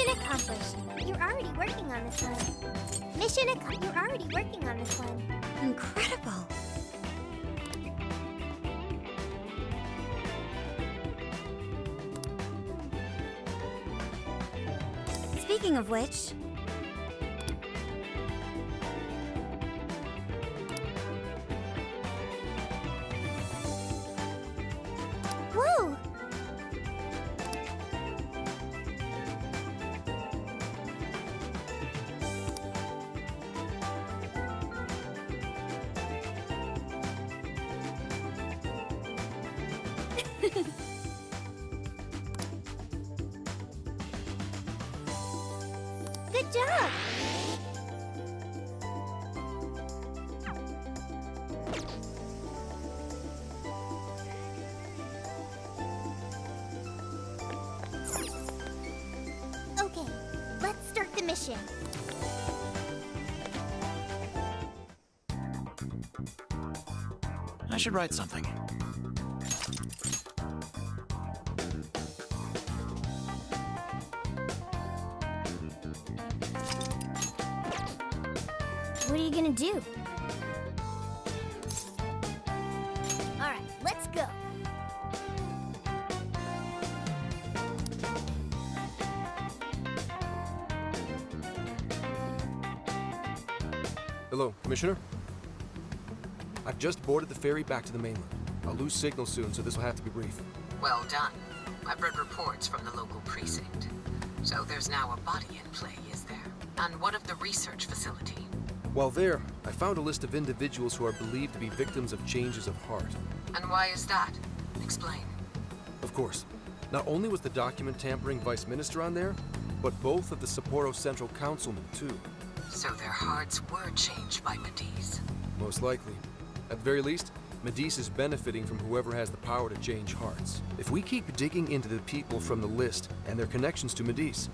Mission accomplished. You're already working on this one. You're already working on this one. Incredible. Speaking of which... Whoa! Good job! Okay, let's start the mission. I should write something. What are you gonna do? All right, let's go. Hello, Commissioner. I've just boarded the ferry back to the mainland. I'll lose signal soon, so this will have to be brief. Well done. I've read reports from the local precinct. So there's now a body in play, is there? And what of the research facility? While there, I found a list of individuals who are believed to be victims of changes of heart. And why is that? Explain. Of course, not only was the document tampering vice minister on there, but both of the Sapporo Central Councilmen, too. So their hearts were changed by Mediz. Most likely. At the very least, Mediz is benefiting from whoever has the power to change hearts. If we keep digging into the people from the list and their connections to Mediz,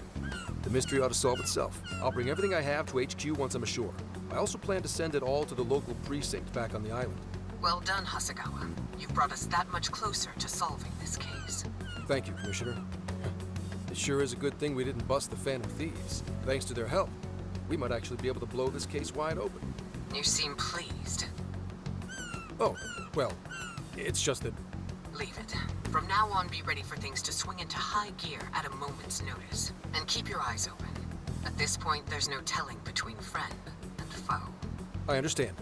the mystery ought to solve itself. I'll bring everything I have to HQ once I'm ashore. I also plan to send it all to the local precinct back on the island. Well done, Hasegawa. You've brought us that much closer to solving this case. Thank you, Commissioner. It sure is a good thing we didn't bust the Phantom Thieves. Thanks to their help, we might actually be able to blow this case wide open. You seem pleased. Oh, well, it's just that... Leave it. From now on, be ready for things to swing into high gear at a moment's notice. And keep your eyes open. At this point, there's no telling between friend and foe. I understand.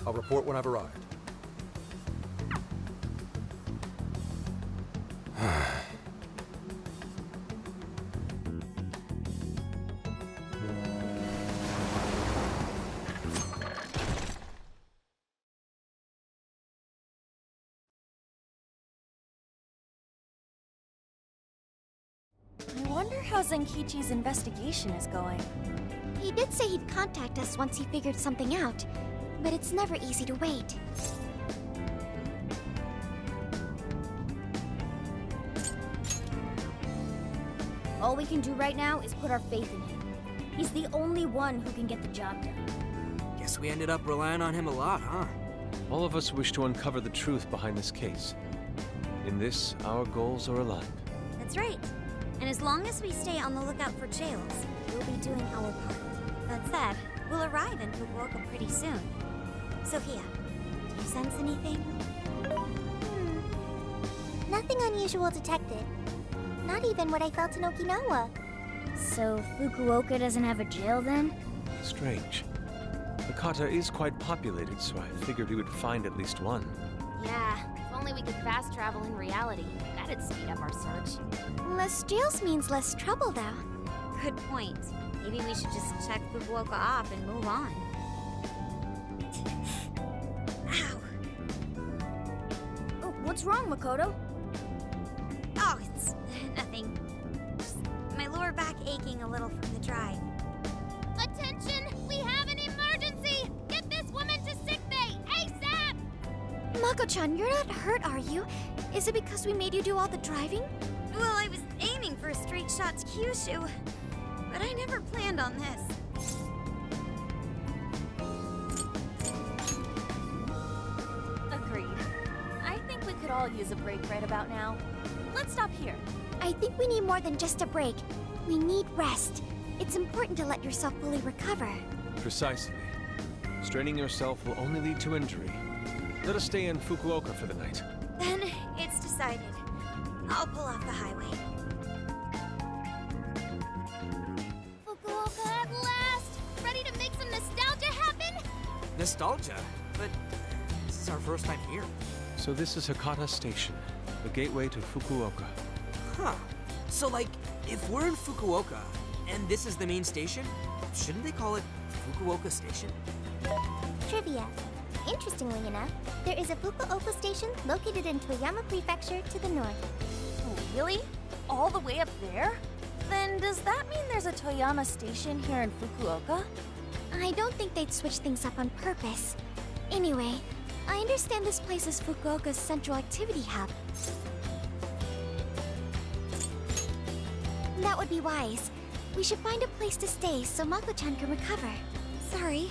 I'll report when I've arrived. I wonder how Zenkichi's investigation is going. He did say he'd contact us once he figured something out, but it's never easy to wait. All we can do right now is put our faith in him. He's the only one who can get the job done. Guess we ended up relying on him a lot, huh? All of us wish to uncover the truth behind this case. In this, our goals are aligned. That's right. And as long as we stay on the lookout for jails, we'll be doing our part. That said, we'll arrive in Fukuoka pretty soon. Sophia, do you sense anything? Nothing unusual detected. Not even what I felt in Okinawa. So Fukuoka doesn't have a jail then? Strange. The kata is quite populated, so I figured we would find at least one. Yeah, if only we could fast travel in reality. That'd speed up our search. Less jails means less trouble, though. Good point. Maybe we should just check Fukuoka off and move on. Ow. Oh, what's wrong, Makoto? Oh, it's nothing. Just my lower back aching a little from the drive. Attention! We have an emergency! Get this woman to sickbay, ASAP! Mako-chan, you're not hurt, are you? Is it because we made you do all the driving? Well, I was aiming for a straight shot to Kyushu, but I never planned on this. Agreed. I think we could all use a break right about now. Let's stop here. I think we need more than just a break. We need rest. It's important to let yourself fully recover. Precisely. Straining yourself will only lead to injury. Let us stay in Fukuoka for the night. Then it's decided. I'll pull off the highway. Fukuoka at last! Ready to make some nostalgia happen? Nostalgia? But this is our first time here. So this is Hakata Station, the gateway to Fukuoka. Huh. So, like, if we're in Fukuoka, and this is the main station, shouldn't they call it Fukuoka Station? Trivia. Interestingly enough, there is a Fukuoka station located in Toyama Prefecture to the north. Oh, really? All the way up there? Then does that mean there's a Toyama station here in Fukuoka? I don't think they'd switch things up on purpose. Anyway, I understand this place is Fukuoka's central activity hub. That would be wise. We should find a place to stay so Mako-chan can recover. Sorry.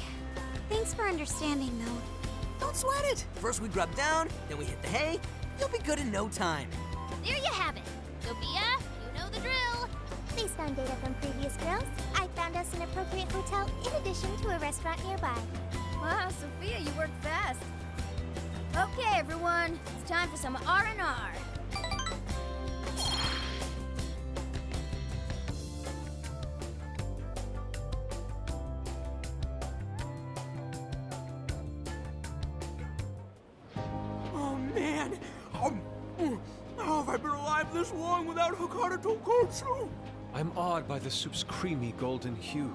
Thanks for understanding, though. Don't sweat it. First we grub down, then we hit the hay. You'll be good in no time. There you have it. Sophia, you know the drill. Based on data from previous drills, I found us an appropriate hotel in addition to a restaurant nearby. Wow, Sophia, you work fast. Okay, everyone, it's time for some R&R. Oh, man. How have I been alive this long without Hakata Tonkotsu? I'm awed by the soup's creamy golden hue,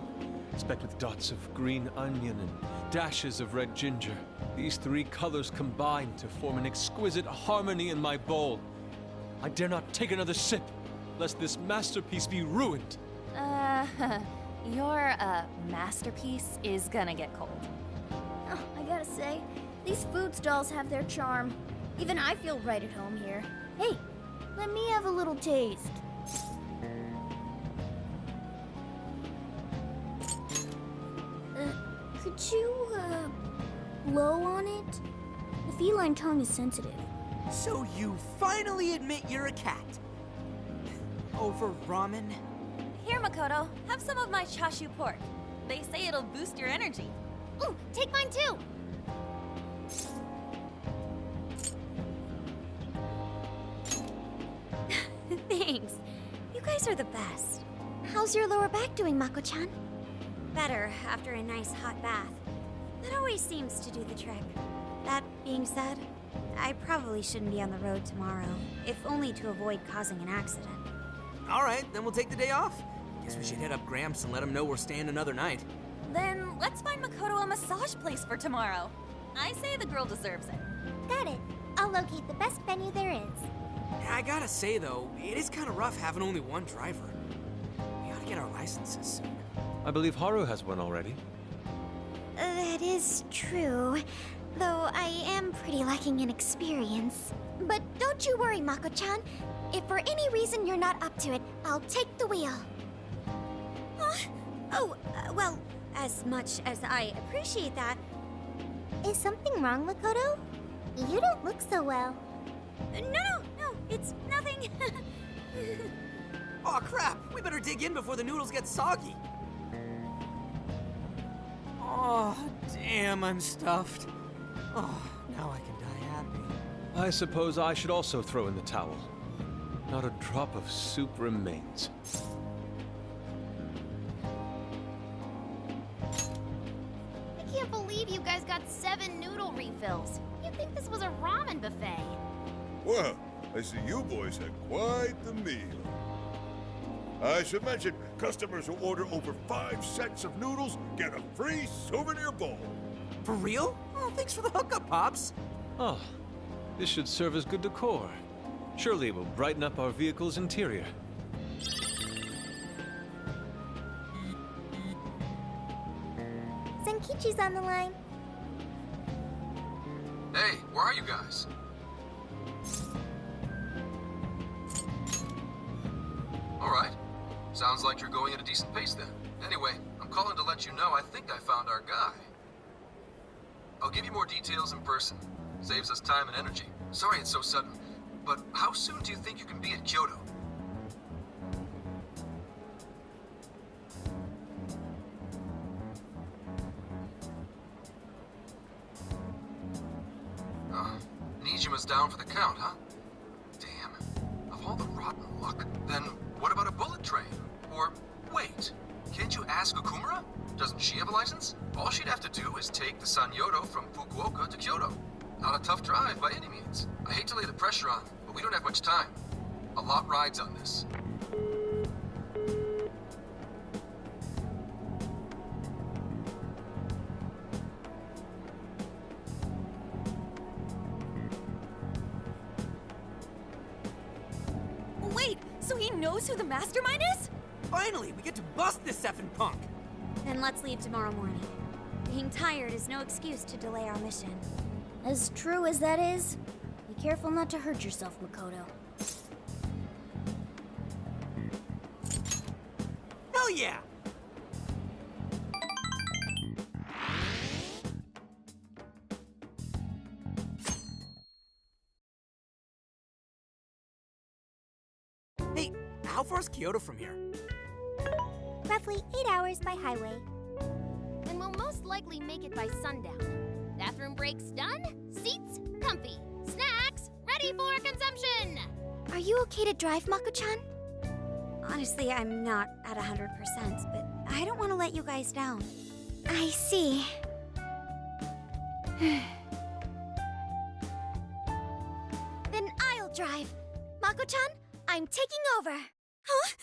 specked with dots of green onion and dashes of red ginger. These three colors combine to form an exquisite harmony in my bowl. I dare not take another sip, lest this masterpiece be ruined. Your, masterpiece is gonna get cold. Oh, I gotta say, these food stalls have their charm. Even I feel right at home here. Hey, let me have a little taste. Could you, blow on it? The feline tongue is sensitive. So you finally admit you're a cat. Over ramen? Here, Makoto, have some of my chashu pork. They say it'll boost your energy. Ooh, take mine too. Thanks. You guys are the best. How's your lower back doing, Mako-chan? Better after a nice hot bath. That always seems to do the trick. That being said, I probably shouldn't be on the road tomorrow, if only to avoid causing an accident. All right, then we'll take the day off. Guess we should hit up Gramps and let him know we're staying another night. Then let's find Makoto a massage place for tomorrow. I say the girl deserves it. Got it. I'll locate the best venue there is. Yeah, I gotta say, though, it is kind of rough having only one driver. We ought to get our licenses soon. I believe Haru has one already. That is true. Though I am pretty lacking in experience. But don't you worry, Mako-chan. If for any reason you're not up to it, I'll take the wheel. Well, as much as I appreciate that, Is something wrong, Makoto? You don't look so well. no, it's nothing. Oh crap! We better dig in before the noodles get soggy. Oh, damn, I'm stuffed. Oh, now I can die happy. I suppose I should also throw in the towel. Not a drop of soup remains. I can't believe you guys got 7 noodle refills. You'd think this was a ramen buffet. Well, I see you boys had quite the meal. I should mention, customers who order over 5 sets of noodles get a free souvenir bowl. For real? Oh, thanks for the hookup, Pops. Oh, this should serve as good decor. Surely it will brighten up our vehicle's interior. Senkichi's on the line. Hey, where are you guys? All right. Sounds like you're going at a decent pace then. Anyway, I'm calling to let you know I think I found our guy. I'll give you more details in person. Saves us time and energy. Sorry it's so sudden, but how soon do you think you can be at Kyoto? Nijima's down for the count, huh? Damn. Of all the rotten luck, then what about a bullet train? Or, wait, can't you ask Okumura? Doesn't she have a license? All she'd have to do is take the Sanyodo from Fukuoka to Kyoto. Not a tough drive by any means. I hate to lay the pressure on, but we don't have much time. A lot rides on this. Wait, so he knows who the mastermind is? Finally, we get to bust this effing punk! Then let's leave tomorrow morning. Being tired is no excuse to delay our mission. As true as that is, be careful not to hurt yourself, Makoto. Hell yeah! Hey, how far is Kyoto from here? Roughly 8 hours by highway. And we'll most likely make it by sundown. Bathroom breaks done, seats comfy, snacks ready for consumption! Are you okay to drive, Mako-chan? Honestly, I'm not at 100%, but I don't want to let you guys down. I see. Then I'll drive. Mako-chan, I'm taking over. Huh?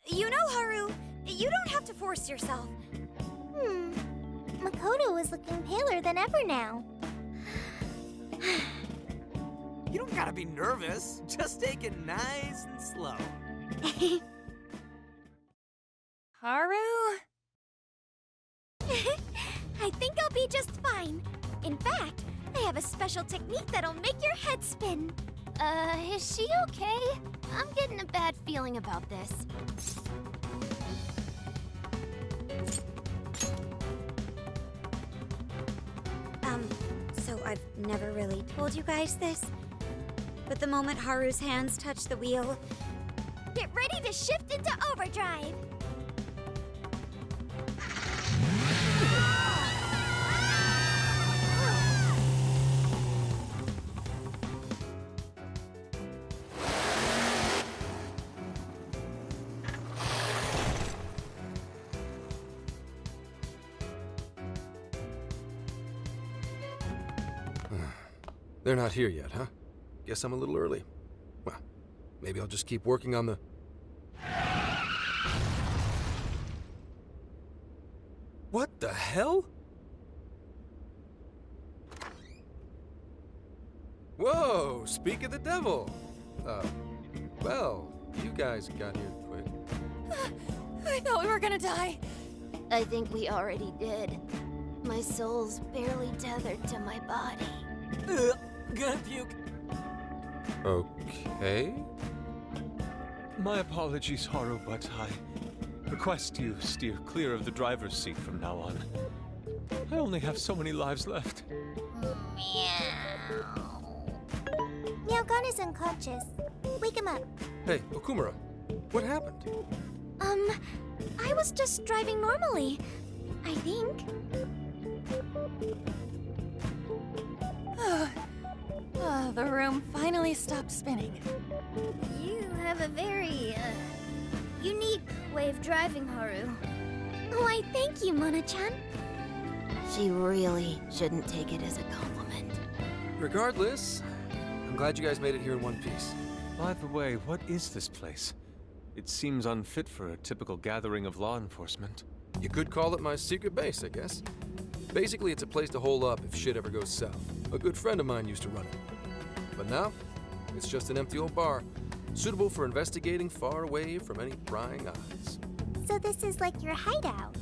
You know, Haru, you don't have to force yourself. Makoto is looking paler than ever now. You don't gotta be nervous. Just take it nice and slow. Haru? I think I'll be just fine. In fact, I have a special technique that'll make your head spin. Is she okay? I'm getting a bad feeling about this. So I've never really told you guys this, but the moment Haru's hands touch the wheel, Get ready to shift into overdrive. They're not here yet, huh? Guess I'm a little early. Well, maybe I'll just keep working on the... What the hell? Whoa, speak of the devil. Well, you guys got here quick. I thought we were gonna die. I think we already did. My soul's barely tethered to my body. Gonna puke. Okay. My apologies, Haru, but I request you steer clear of the driver's seat from now on. I only have so many lives left. Meowgon is unconscious. Wake him up. Hey, Okumura, what happened? I was just driving normally, I think. The room finally stopped spinning. You have a very, unique way of driving, Haru. Why, thank you, Mona-chan. She really shouldn't take it as a compliment. Regardless, I'm glad you guys made it here in one piece. By the way, what is this place? It seems unfit for a typical gathering of law enforcement. You could call it my secret base, I guess. Basically, it's a place to hole up if shit ever goes south. A good friend of mine used to run it. But now, it's just an empty old bar, suitable for investigating far away from any prying eyes. So this is like your hideout.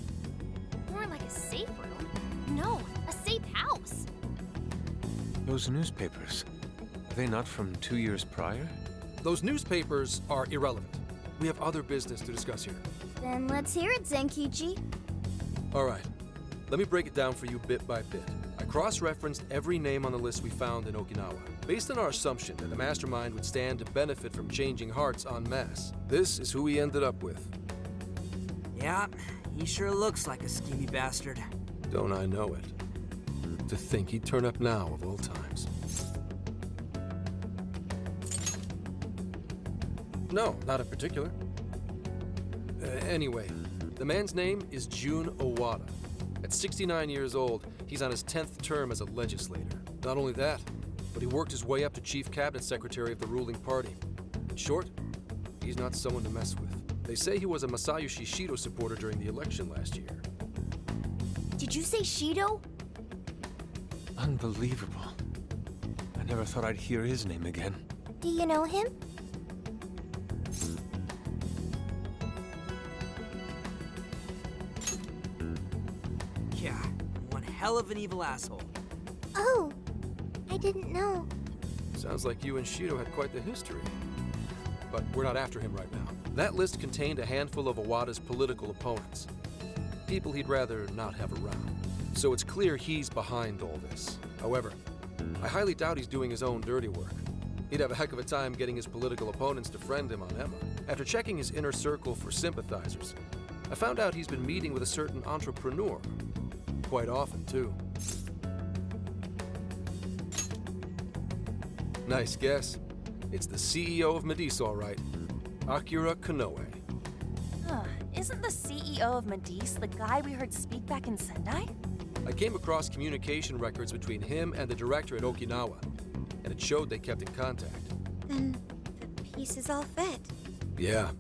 More like a safe room. No, a safe house. Those newspapers, are they not from 2 years prior? Those newspapers are irrelevant. We have other business to discuss here. Then let's hear it, Zenkichi. All right, let me break it down for you bit by bit. I cross-referenced every name on the list we found in Okinawa, based on our assumption that the mastermind would stand to benefit from changing hearts en masse. This is who we ended up with. Yeah, he sure looks like a schemy bastard. Don't I know it? To think he'd turn up now, of all times. No, not in particular. Anyway, the man's name is Jun Owada. At 69 years old, he's on his 10th term as a legislator. Not only that, but he worked his way up to chief cabinet secretary of the ruling party. In short, he's not someone to mess with. They say he was a Masayoshi Shido supporter during the election last year. Did you say Shido? Unbelievable. I never thought I'd hear his name again. Do you know him? Yeah, one hell of an evil asshole. Oh, I didn't know. Sounds like you and Shido had quite the history. But we're not after him right now. That list contained a handful of Owada's political opponents. People he'd rather not have around. So it's clear he's behind all this. However, I highly doubt he's doing his own dirty work. He'd have a heck of a time getting his political opponents to friend him on Emma. After checking his inner circle for sympathizers, I found out he's been meeting with a certain entrepreneur. Quite often, too. Nice guess. It's the CEO of Medice, all right. Akira Konoe. Isn't the CEO of Medice the guy we heard speak back in Sendai? I came across communication records between him and the director at Okinawa, and it showed they kept in contact. Then the pieces all fit. Yeah.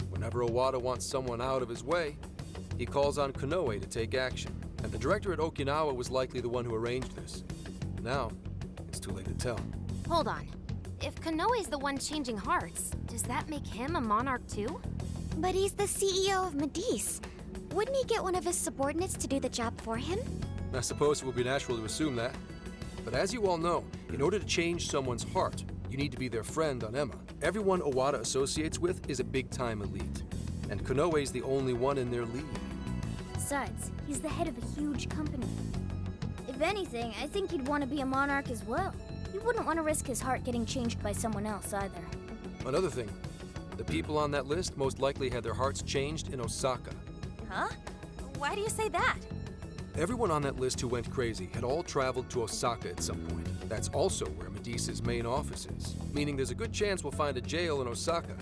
Whenever Owada wants someone out of his way, he calls on Konoe to take action. And the director at Okinawa was likely the one who arranged this. Now, it's too late to tell. Hold on. If Konoe's the one changing hearts, does that make him a monarch too? But he's the CEO of Medice. Wouldn't he get one of his subordinates to do the job for him? I suppose it would be natural to assume that. But as you all know, in order to change someone's heart, you need to be their friend on Emma. Everyone Owada associates with is a big-time elite. And Konoe's the only one in their league. Besides, he's the head of a huge company. If anything, I think he'd want to be a monarch as well. He wouldn't want to risk his heart getting changed by someone else either. Another thing, the people on that list most likely had their hearts changed in Osaka. Huh? Why do you say that? Everyone on that list who went crazy had all traveled to Osaka at some point. That's also where Medice's main office is, meaning there's a good chance we'll find a jail in Osaka,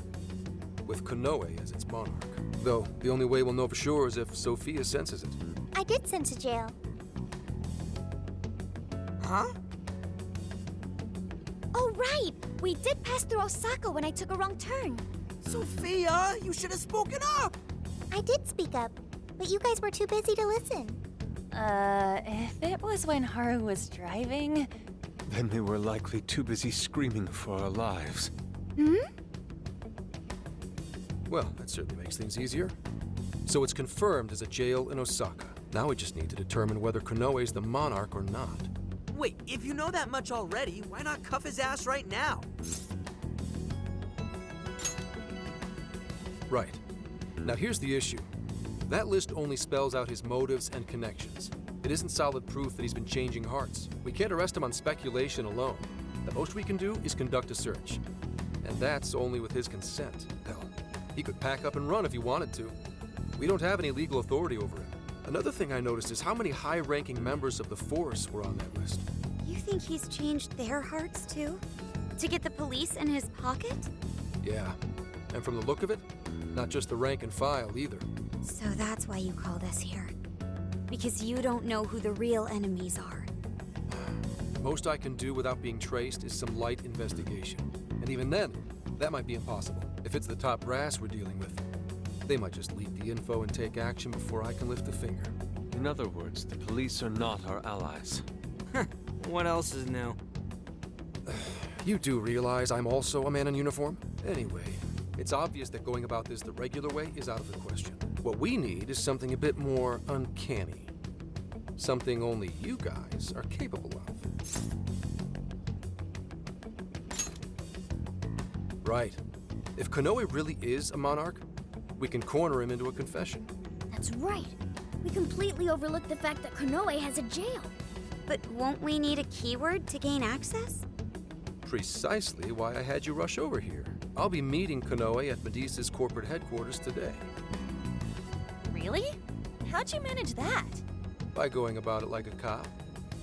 with Konoe as its monarch. Though, the only way we'll know for sure is if Sophia senses it. I did sense a jail. Huh? Oh, right! We did pass through Osaka when I took a wrong turn. Sophia, you should have spoken up! I did speak up, but you guys were too busy to listen. If it was when Haru was driving... Then we were likely too busy screaming for our lives. Well, that certainly makes things easier. So it's confirmed as a jail in Osaka. Now we just need to determine whether Konoe's the monarch or not. Wait, if you know that much already, why not cuff his ass right now? Right. Now here's the issue. That list only spells out his motives and connections. It isn't solid proof that he's been changing hearts. We can't arrest him on speculation alone. The most we can do is conduct a search. And that's only with his consent. Hell, he could pack up and run if he wanted to. We don't have any legal authority over him. Another thing I noticed is how many high-ranking members of the force were on that list. You think he's changed their hearts too? To get the police in his pocket? Yeah. And from the look of it, not just the rank and file either. So that's why you called us here. Because you don't know who the real enemies are. Most I can do without being traced is some light investigation. And even then, that might be impossible. If it's the top brass we're dealing with, they might just leak the info and take action before I can lift a finger. In other words, the police are not our allies. What else is new? You do realize I'm also a man in uniform? Anyway, it's obvious that going about this the regular way is out of the question. What we need is something a bit more uncanny. Something only you guys are capable of. Right. If Konoe really is a monarch, we can corner him into a confession. That's right. We completely overlooked the fact that Konoe has a jail. But won't we need a keyword to gain access? Precisely why I had you rush over here. I'll be meeting Konoe at Medice's corporate headquarters today. Really? How'd you manage that? by going about it like a cop.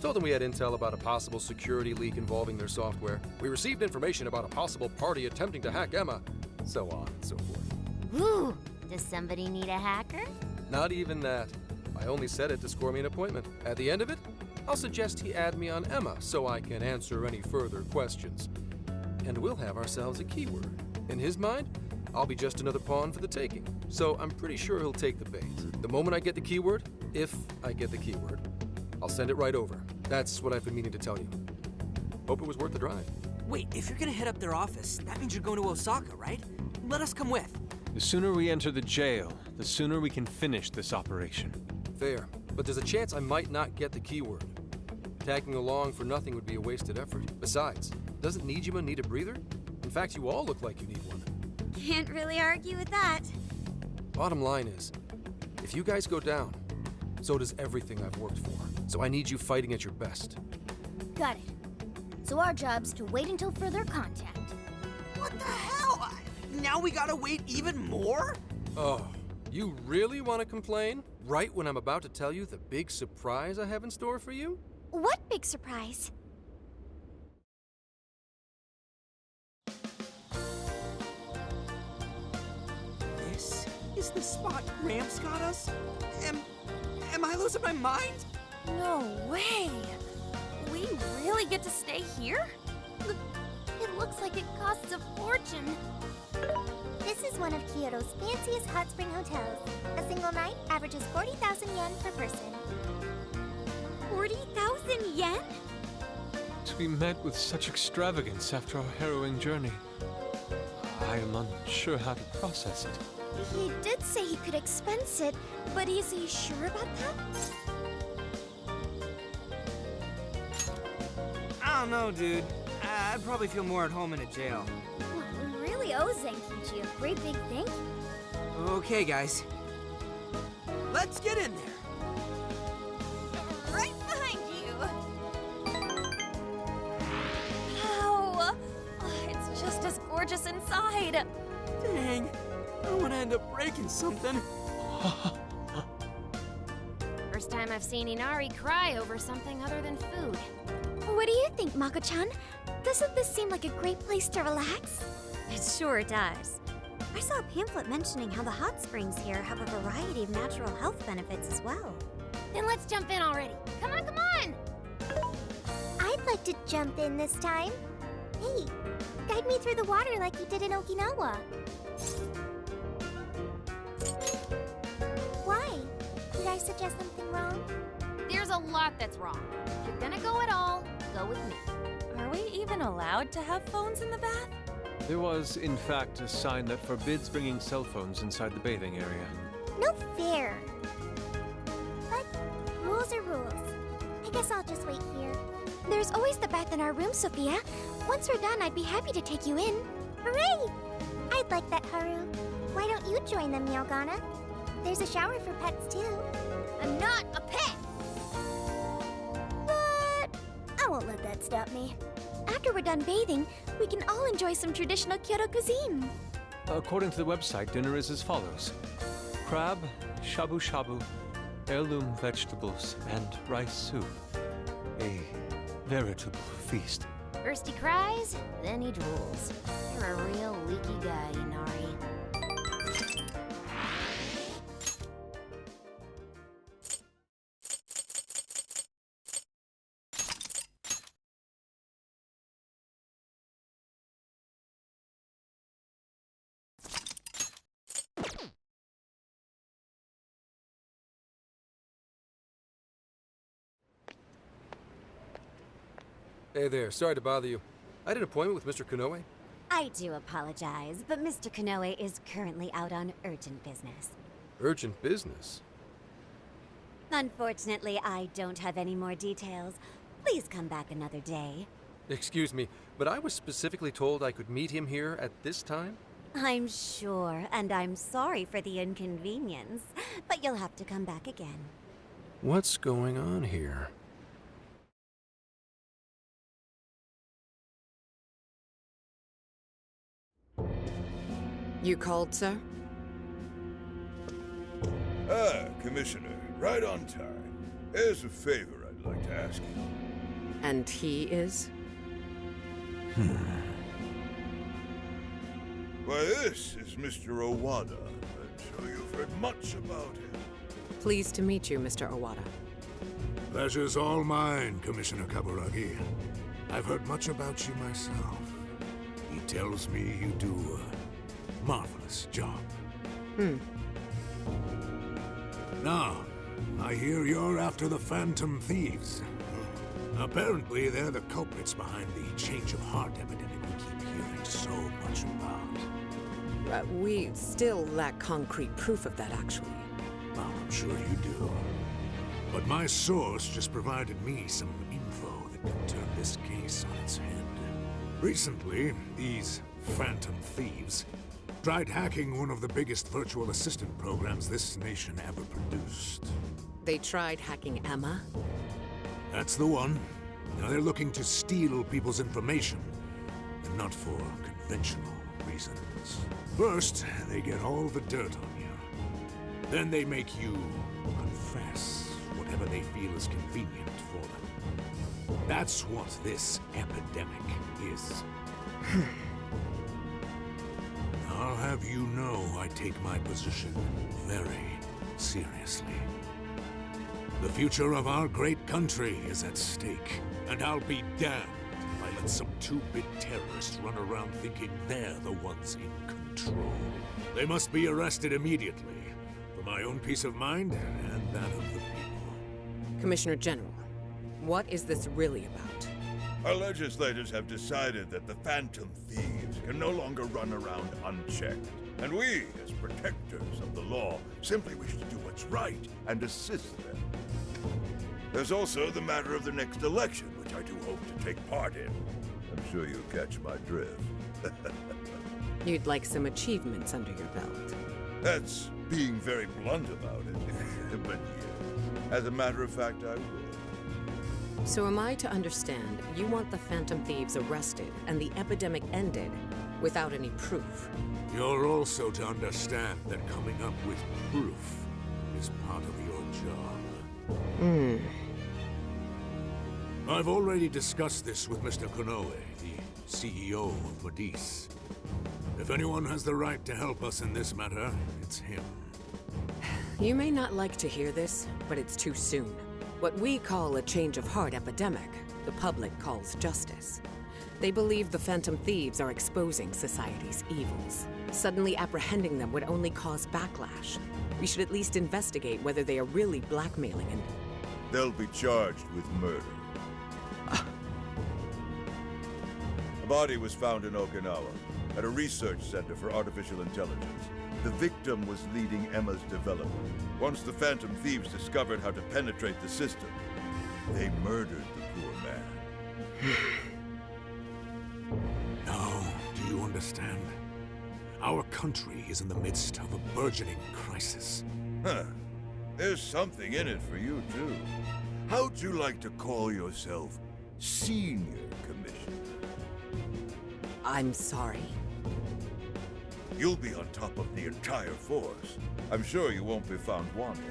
Told them we had intel about a possible security leak involving their software. We received information about a possible party attempting to hack Emma, so on and so forth. Ooh, does somebody need a hacker? Not even that. I only said it to score me an appointment. At the end of it, I'll suggest he add me on Emma so I can answer any further questions. And we'll have ourselves a keyword. In his mind, I'll be just another pawn for the taking. So I'm pretty sure he'll take the bait. The moment I get the keyword, if I get the keyword, I'll send it right over. That's what I've been meaning to tell you. Hope it was worth the drive. Wait, if you're gonna head up their office, that means you're going to Osaka, right? Let us come with. The sooner we enter the jail, the sooner we can finish this operation. Fair, but there's a chance I might not get the keyword. Tagging along for nothing would be a wasted effort. Besides, doesn't Nijima need a breather? In fact, you all look like you need one. Can't really argue with that. Bottom line is, if you guys go down, so does everything I've worked for. So I need you fighting at your best. Got it. So our job's to wait until further contact. What the hell? Now we gotta wait even more? Oh, you really want to complain? Right when I'm about to tell you the big surprise I have in store for you? What big surprise? This is the spot Gramps got us? Am I losing my mind? No way! We really get to stay here? It looks like it costs a fortune. This is one of Kyoto's fanciest hot spring hotels. A single night averages 40,000 yen per person. 40,000 yen? To be met with such extravagance after our harrowing journey, I am unsure how to process it. He did say he could expense it, but is he sure about that? I don't know, dude. I'd probably feel more at home in a jail. We really owe Zenkichi a great big thank you. Okay, guys. Let's get in there. Right behind you! Wow! It's just as gorgeous inside! Dang. I don't want to end up breaking something. First time I've seen Inari cry over something other than food. What do you think, Mako-chan? Doesn't this seem like a great place to relax? It sure does. I saw a pamphlet mentioning how the hot springs here have a variety of natural health benefits as well. Then let's jump in already. Come on, come on! I'd like to jump in this time. Hey, guide me through the water like you did in Okinawa. Why? Did I suggest something wrong? There's a lot that's wrong. If you're gonna go at all, go with me. Are we even allowed to have phones in the bath? There was, in fact, a sign that forbids bringing cell phones inside the bathing area. No fair. But rules are rules. I guess I'll just wait here. There's always the bath in our room, Sophia. Once we're done, I'd be happy to take you in. Hooray! I'd like that, Haru. Why don't you join them, Yogana? There's a shower for pets, too. I'm not a pet! But I won't let that stop me. After we're done bathing, we can all enjoy some traditional Kyoto cuisine. According to the website, dinner is as follows: crab, shabu shabu, heirloom vegetables, and rice soup. A veritable feast. First he cries, then he drools. You're a real leaky guy, Inari. Hey there, sorry to bother you. I had an appointment with Mr. Konoe. I do apologize, but Mr. Konoe is currently out on urgent business. Urgent business? Unfortunately, I don't have any more details. Please come back another day. Excuse me, but I was specifically told I could meet him here at this time? I'm sure, and I'm sorry for the inconvenience, but you'll have to come back again. What's going on here? You called, sir? Ah, Commissioner, right on time. There's a favor I'd like to ask you. And he is? Why, this is Mr. Owada. I'm sure you've heard much about him. Pleased to meet you, Mr. Owada. Pleasure's all mine, Commissioner Kaburagi. I've heard much about you myself. He tells me you do a marvelous job. Now, I hear you're after the Phantom Thieves. Apparently, they're the culprits behind the change of heart epidemic we keep hearing so much about. We still lack concrete proof of that, actually. Well, I'm sure you do. But my source just provided me some info that could turn this case on its head. Recently, these Phantom Thieves tried hacking one of the biggest virtual assistant programs this nation ever produced. They tried hacking Emma? That's the one. Now they're looking to steal people's information, and not for conventional reasons. First, they get all the dirt on you. Then they make you confess whatever they feel is convenient for them. That's what this epidemic is. I'll have you know I take my position very seriously. The future of our great country is at stake, and I'll be damned if I let some two-bit terrorists run around thinking they're the ones in control. They must be arrested immediately, for my own peace of mind and that of the people. Commissioner General, what is this really about? Our legislators have decided that the Phantom Thieves can no longer run around unchecked. And we, as protectors of the law, simply wish to do what's right and assist them. There's also the matter of the next election, which I do hope to take part in. I'm sure you catch my drift. You'd like some achievements under your belt. That's being very blunt about it. But yes, as a matter of fact, I will. So am I to understand you want the Phantom Thieves arrested and the epidemic ended without any proof? You're also to understand that coming up with proof is part of your job. I've already discussed this with Mr. Konoe, the CEO of Medis. If anyone has the right to help us in this matter, it's him. You may not like to hear this, but it's too soon. What we call a change of heart epidemic, the public calls justice. They believe the Phantom Thieves are exposing society's evils. Suddenly apprehending them would only cause backlash. We should at least investigate whether they are really blackmailing and... They'll be charged with murder. A body was found in Okinawa, at a research center for artificial intelligence. The victim was leading Emma's development. Once the Phantom Thieves discovered how to penetrate the system, they murdered the poor man. Now, do you understand? Our country is in the midst of a burgeoning crisis. Huh. There's something in it for you, too. How'd you like to call yourself Senior Commissioner? I'm sorry. You'll be on top of the entire force. I'm sure you won't be found wanting.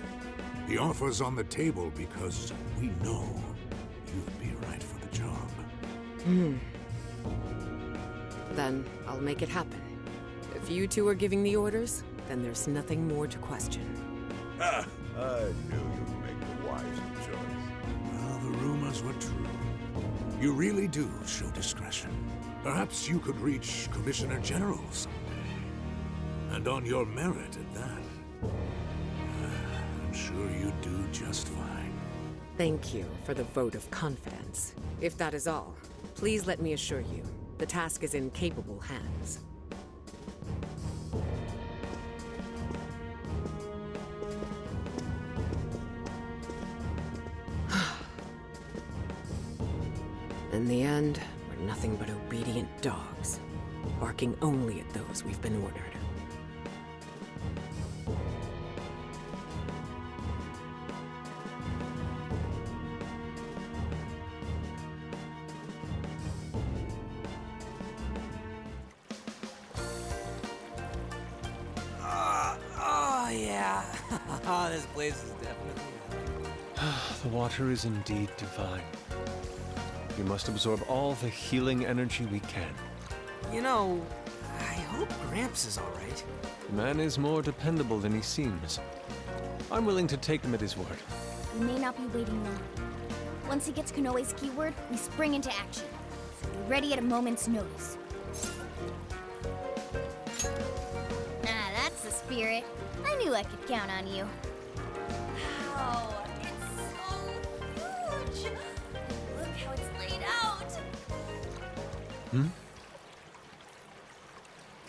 The offer's on the table because we know you'd be right for the job. Then I'll make it happen. If you two are giving the orders, then there's nothing more to question. Ah, I knew you'd make the wiser choice. Well, the rumors were true. You really do show discretion. Perhaps you could reach Commissioner General someday. And on your merit at that. I'm sure you'd do just fine. Thank you for the vote of confidence. If that is all, please let me assure you, the task is in capable hands. In the end, we're nothing but obedient dogs, barking only at those we've been ordered. Oh, yeah. This place is definitely... The water is indeed divine. We must absorb all the healing energy we can. You know, I hope Gramps is alright. The man is more dependable than he seems. I'm willing to take him at his word. We may not be waiting long. Once he gets Konoe's keyword, we spring into action. So be ready at a moment's notice. Ah, that's the spirit. I knew I could count on you. Wow, it's so huge! Look how it's laid out!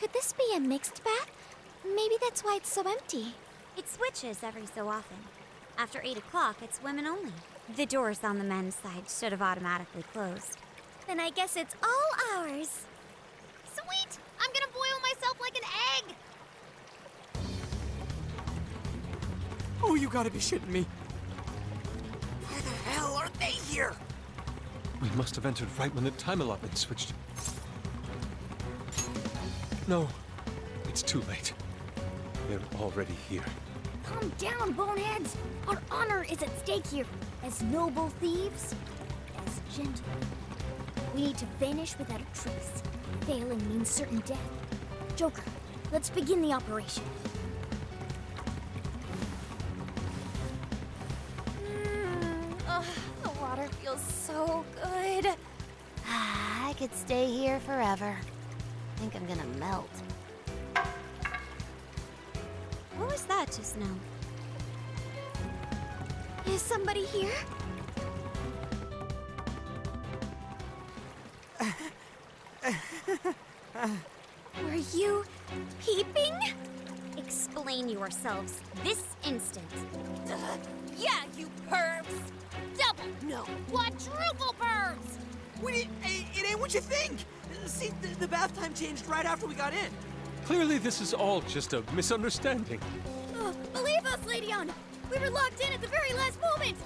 Could this be a mixed bath? Maybe that's why it's so empty. It switches every so often. After 8 o'clock, it's women only. The doors on the men's side should have automatically closed. Then I guess it's all ours. Sweet! I'm gonna boil myself like an egg! Oh, you gotta be shitting me. Why the hell are they here? We must have entered right when the time allotment switched. No, it's too late. They're already here. Calm down, boneheads! Our honor is at stake here. As noble thieves, as gentlemen. We need to vanish without a trace. Failing means certain death. Joker, let's begin the operation. The water feels so good. I could stay here forever. I think I'm gonna melt. What was that just now? Is somebody here? Were you peeping? Explain yourselves this instant. Yeah, you pervs! Double, no, quadruple pervs! It ain't what you think! See, the bath time changed right after we got in. Clearly, this is all just a misunderstanding. Believe us, Lady Anna! We were locked in at the very last moment!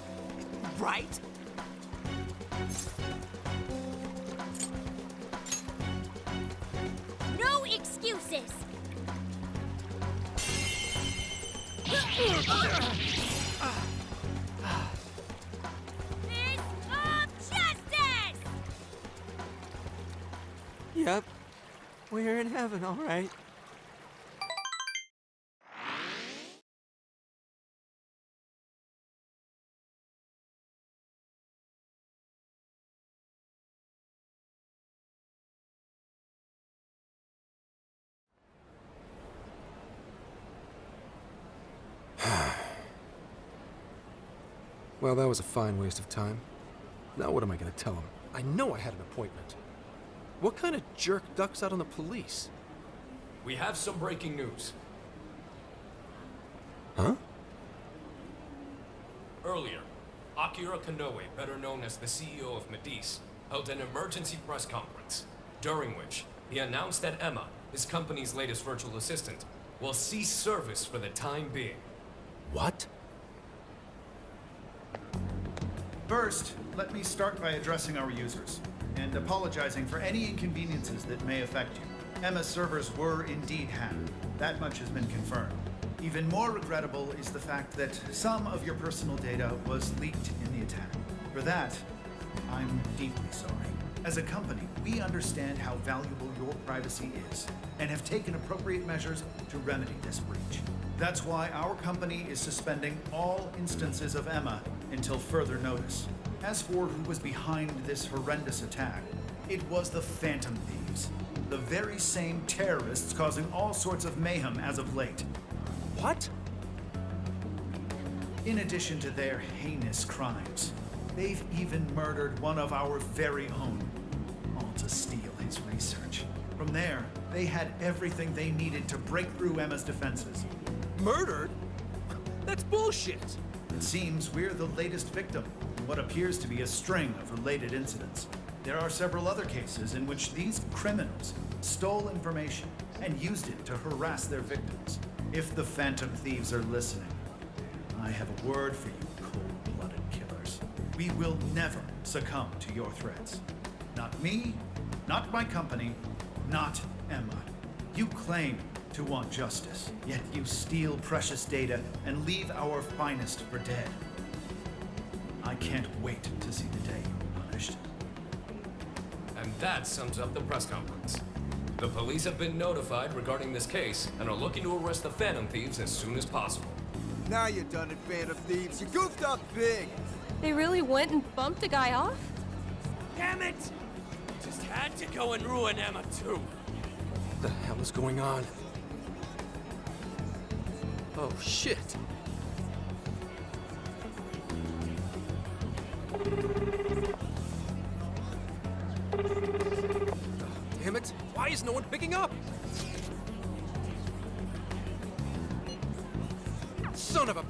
Right? No excuses! Fist of justice! Yep. We're in heaven, all right. Well, that was a fine waste of time. Now what am I gonna tell him? I know I had an appointment. What kind of jerk ducks out on the police? We have some breaking news. Huh? Earlier, Akira Konoe, better known as the CEO of Medice, held an emergency press conference, during which he announced that Emma, his company's latest virtual assistant, will cease service for the time being. What? First, let me start by addressing our users and apologizing for any inconveniences that may affect you. Emma's servers were indeed hacked. That much has been confirmed. Even more regrettable is the fact that some of your personal data was leaked in the attack. For that, I'm deeply sorry. As a company, we understand how valuable your privacy is and have taken appropriate measures to remedy this breach. That's why our company is suspending all instances of Emma until further notice. As for who was behind this horrendous attack, it was the Phantom Thieves, the very same terrorists causing all sorts of mayhem as of late. What? In addition to their heinous crimes, they've even murdered one of our very own, all to steal his research. From there, they had everything they needed to break through Emma's defenses. Murdered? That's bullshit! It seems we're the latest victim in what appears to be a string of related incidents. There are several other cases in which these criminals stole information and used it to harass their victims. If the Phantom Thieves are listening, I have a word for you, cold-blooded killers. We will never succumb to your threats. Not me, not my company, not Emma. You claim to want justice, yet you steal precious data and leave our finest for dead. can't wait to see the day you're punished. And that sums up the press conference. The police have been notified regarding this case and are looking to arrest the Phantom Thieves as soon as possible. Now you're done it, Phantom Thieves. You goofed up big. They really went and bumped a guy off? Damn it! Just had to go and ruin Emma, too. What the hell is going on? Oh, shit. Damn it! Why is no one picking up? Son of a...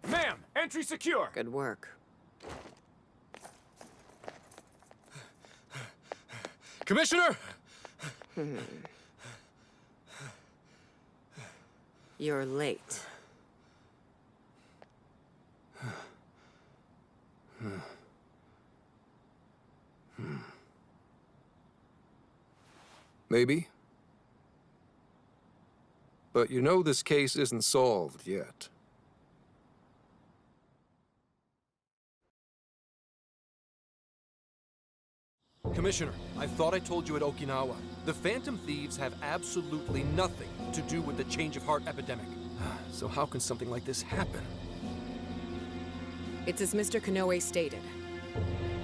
Ma'am, entry secure. Good work. Commissioner! You're late. Maybe. But you know this case isn't solved yet. Commissioner, I thought I told you at Okinawa. The Phantom Thieves have absolutely nothing to do with the change of heart epidemic. So how can something like this happen? It's as Mr. Kanoe stated.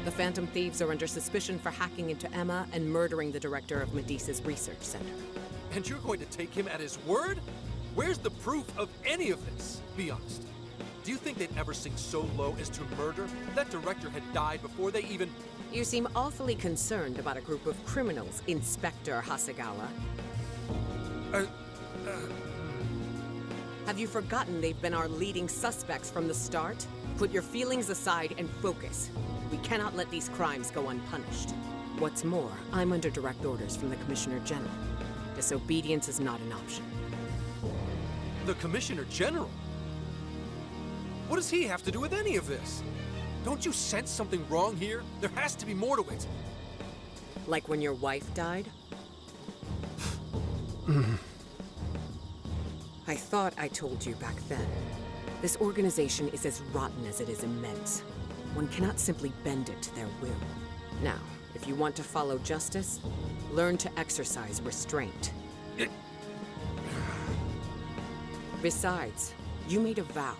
The Phantom Thieves are under suspicion for hacking into Emma and murdering the director of Medea's research center. And you're going to take him at his word? Where's the proof of any of this? Be honest. Do you think they'd ever sink so low as to murder? That director had died before they even... You seem awfully concerned about a group of criminals, Inspector Hasegawa. Have you forgotten they've been our leading suspects from the start? Put your feelings aside and focus. We cannot let these crimes go unpunished. What's more, I'm under direct orders from the Commissioner General. Disobedience is not an option. The Commissioner General? What does he have to do with any of this? Don't you sense something wrong here? There has to be more to it. Like when your wife died? I thought I told you back then. This organization is as rotten as it is immense. One cannot simply bend it to their will. Now, if you want to follow justice, learn to exercise restraint. Besides, you made a vow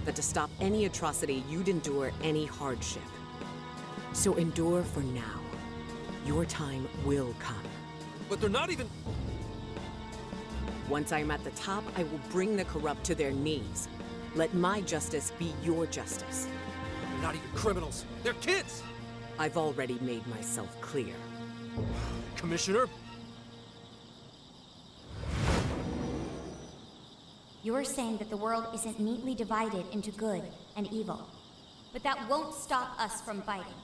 that to stop any atrocity, you'd endure any hardship. So endure for now. Your time will come. But they're not even... Once I'm at the top, I will bring the corrupt to their knees. Let my justice be your justice. They're not even criminals. They're kids! I've already made myself clear. Commissioner? You're saying that the world isn't neatly divided into good and evil. But that won't stop us from fighting.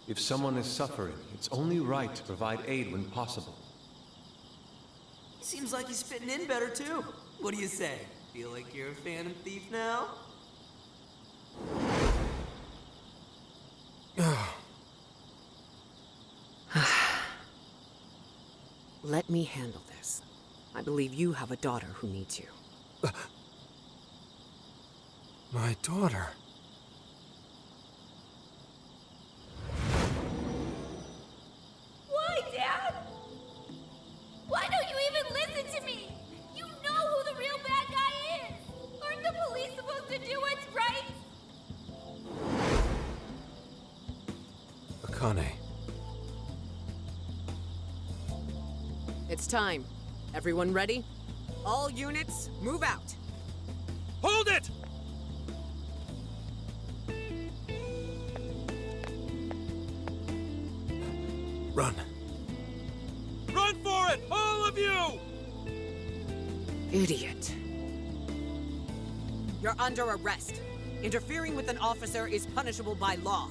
If someone is suffering, it's only right to provide aid when possible. Seems like he's fitting in better, too. What do you say? Feel like you're a Phantom Thief now? Let me handle this. I believe you have a daughter who needs you. My daughter? Why, Dad? Why don't you even listen to me? You know who the real bad guy is! Aren't the police supposed to do what's right? Akane. It's time. Everyone ready? All units, move out! Hold it! Run. Run for it! All of you! Idiot. You're under arrest. Interfering with an officer is punishable by law.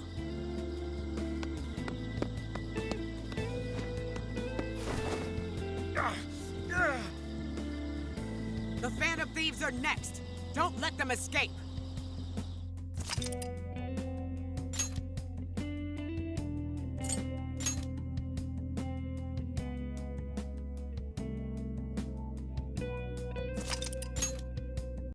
The Phantom Thieves are next! Don't let them escape!